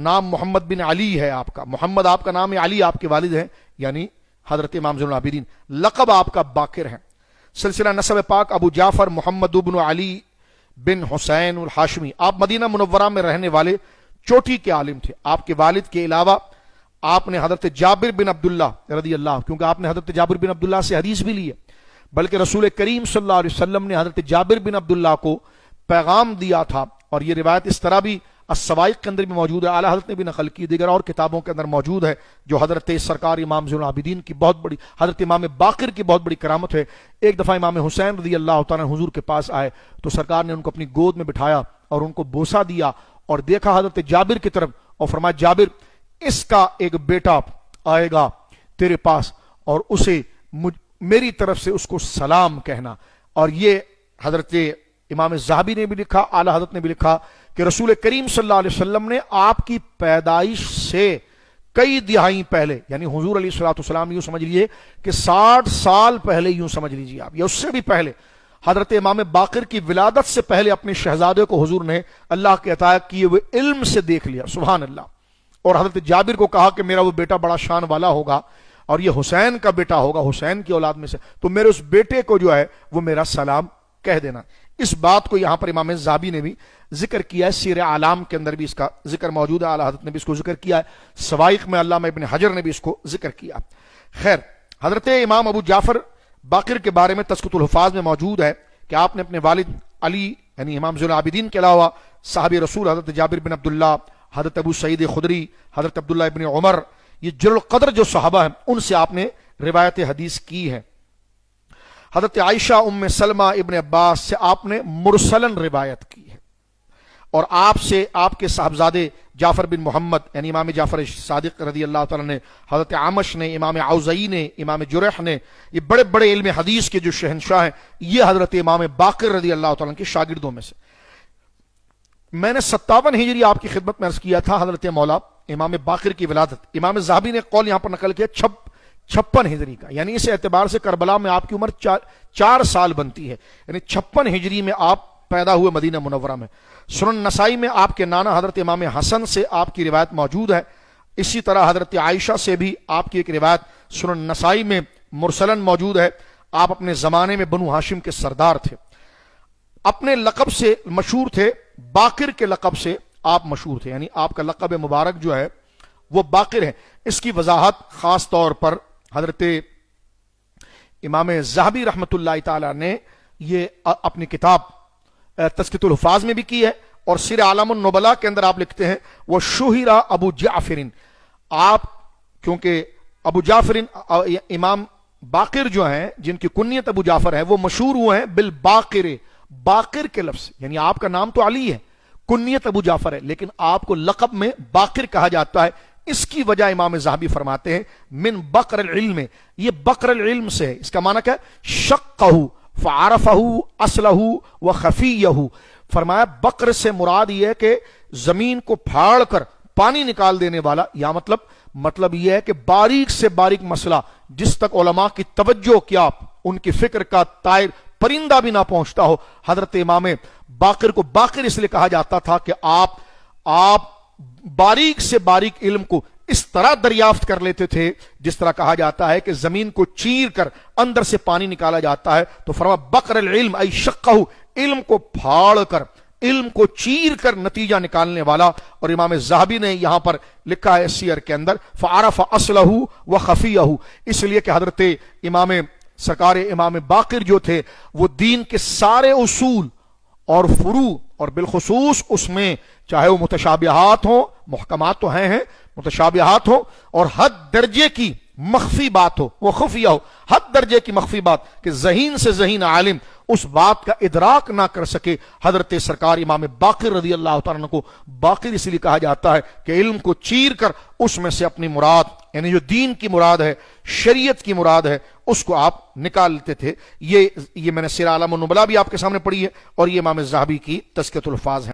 نام محمد بن علی ہے آپ کا، محمد آپ کا نام ہے، علی آپ کے والد ہیں یعنی حضرت امام زین العابدین، لقب آپ کا باقر ہے۔ سلسلہ نسب پاک ابو جعفر محمد بن علی بن حسین الحاشمی، آپ مدینہ منورہ میں رہنے والے چوٹی کے عالم تھے۔ آپ کے والد کے علاوہ آپ نے حضرت جابر بن عبداللہ رضی اللہ، کیونکہ آپ نے حضرت جابر بن عبداللہ سے حدیث بھی لی ہے، بلکہ رسول کریم صلی اللہ علیہ وسلم نے حضرت جابر بن عبداللہ کو پیغام دیا تھا، اور یہ روایت اس طرح بھی السوائق کے اندر بھی موجود ہے، اعلی حضرت نے بھی نقل کی، دیگر اور کتابوں کے اندر موجود ہے، جو حضرت سرکار امام زین العابدین کی بہت بڑی، حضرت امام باقر کی بہت بڑی کرامت ہے۔ ایک دفعہ امام حسین رضی اللہ تعالیٰ حضور کے پاس آئے تو سرکار نے ان کو اپنی گود میں بٹھایا اور ان کو بوسہ دیا اور دیکھا حضرت جابر کی طرف اور فرمایا جابر اس کا ایک بیٹا آئے گا تیرے پاس اور اسے میری طرف سے اس کو سلام کہنا۔ اور یہ حضرت امام ذہبی نے بھی لکھا، اعلی حضرت نے بھی لکھا کہ رسول کریم صلی اللہ علیہ وسلم نے آپ کی پیدائش سے کئی دہائی پہلے، یعنی حضور علیہ الصلوۃ والسلام یوں سمجھ لیجیے کہ 60 سال پہلے، یوں سمجھ لیجیے آپ، یا اس سے بھی پہلے، حضرت امام باقر کی ولادت سے پہلے اپنے شہزادے کو حضور نے اللہ کے عطا کیے ہوئے علم سے دیکھ لیا، سبحان اللہ۔ اور حضرت جابر کو کہا کہ میرا وہ بیٹا بڑا شان والا ہوگا اور یہ حسین کا بیٹا ہوگا، حسین کی اولاد میں سے، تو میرے اس بیٹے کو جو ہے وہ میرا سلام کہہ دینا۔ اس بات کو یہاں پر امام ذہبی نے بھی ذکر کیا ہے، سیر اعلام کے اندر بھی اس کا ذکر موجود ہے، اعلی حضرت نے بھی اس کو ذکر کیا ہے، سوائق میں علامہ ابن حجر نے بھی اس کو ذکر کیا۔ خیر، حضرت امام ابو جعفر باقر کے بارے میں تذکرۃ الحفاظ میں موجود ہے کہ آپ نے اپنے والد علی یعنی امام زین العابدین کے علاوہ صحابی رسول حضرت جابر بن عبداللہ، حضرت ابو سعید خدری، حضرت عبداللہ ابن عمر، یہ جلیل القدر جو صحابہ ہیں ان سے آپ نے روایت حدیث کی ہے۔ حضرت عائشہ ام سلمہ ابن عباس سے آپ نے مرسلن روایت کی ہے، اور آپ سے آپ کے صاحبزادے جعفر بن محمد یعنی امام جعفر صادق رضی اللہ تعالیٰ نے، حضرت عامش نے، امام اوزعی نے، امام جرح نے، یہ بڑے بڑے علم حدیث کے جو شہنشاہ ہیں، یہ حضرت امام باقر رضی اللہ تعالیٰ کے شاگردوں میں سے۔ میں نے 57 ہجری آپ کی خدمت میں عرض کیا تھا حضرت مولا امام باقر کی ولادت، امام ذہبی نے قول یہاں پر نقل کیا 56 ہجری کا، یعنی اس اعتبار سے کربلا میں آپ کی عمر 4 سال بنتی ہے، یعنی 56 ہجری میں آپ پیدا ہوئے مدینہ منورہ میں۔ سنن نسائی میں آپ کے نانا حضرت امام حسن سے آپ کی روایت موجود ہے، اسی طرح حضرت عائشہ سے بھی آپ کی ایک روایت سنن نسائی میں مرسلن موجود ہے۔ آپ اپنے زمانے میں بنو ہاشم کے سردار تھے، اپنے لقب سے مشہور تھے، باقر کے لقب سے آپ مشہور تھے، یعنی آپ کا لقب مبارک جو ہے وہ باقر ہے۔ اس کی وضاحت خاص طور پر حضرت امام ذہبی رحمۃ اللہ تعالی نے یہ اپنی کتاب تذکرۃ الحفاظ میں بھی کی ہے، اور سیر اعلام النبلاء کے اندر آپ لکھتے ہیں وہ شہرا ابو جعفر، آپ کیونکہ ابو جعفر امام باقر جو ہیں جن کی کنیت ابو جعفر ہے وہ مشہور ہوئے ہیں بالباقر، باقر کے لفظ، یعنی آپ کا نام تو علی ہے، کنیت ابو جعفر ہے، لیکن آپ کو لقب میں باقر کہا جاتا ہے۔ اس کی وجہ امام ذہبی فرماتے ہیں من بقر العلم، یہ بقر العلم سے ہے، اس کا معنی کیا ہے؟ شقہ فعرفہ اصلہ وخفیہ، فرمایا بقر سے مراد یہ ہے کہ زمین کو پھاڑ کر پانی نکال دینے والا، یا مطلب یہ ہے کہ باریک سے باریک مسئلہ جس تک علماء کی توجہ کیا ان کی فکر کا طائر پرندہ بھی نہ پہنچتا ہو، حضرت امام باقر کو باقر اس لیے کہا جاتا تھا کہ آپ باریک سے باریک علم کو اس طرح دریافت کر لیتے تھے جس طرح کہا جاتا ہے کہ زمین کو چیر کر اندر سے پانی نکالا جاتا ہے، تو فرما بقر العلم ای شقہ، علم کو پھاڑ کر، علم کو چیر کر نتیجہ نکالنے والا۔ اور امام ذہبی نے یہاں پر لکھا ہے سیر کے اندر فعرف اصلہ وخفیہ، اس لیے کہ حضرت امام سرکار امام باقر جو تھے وہ دین کے سارے اصول اور فروع اور بالخصوص اس میں چاہے وہ متشابہات ہوں، محکمات تو ہیں متشابہات ہوں، اور حد درجے کی مخفی بات ہو، وہ خفیہ ہو، حد درجے کی مخفی بات کہ ذہین سے ذہین عالم اس بات کا ادراک نہ کر سکے، حضرت سرکار امام باقر رضی اللہ تعالیٰ عنہ کو باقر اس لیے کہا جاتا ہے کہ علم کو چیر کر اس میں سے اپنی مراد، یعنی جو دین کی مراد ہے، شریعت کی مراد ہے، اس کو آپ نکالتے تھے۔ یہ میں نے سیر اعلام النبلاء بھی آپ کے سامنے پڑھی ہے، اور یہ امام ذہبی کی تذکرۃ الحفاظ ہے۔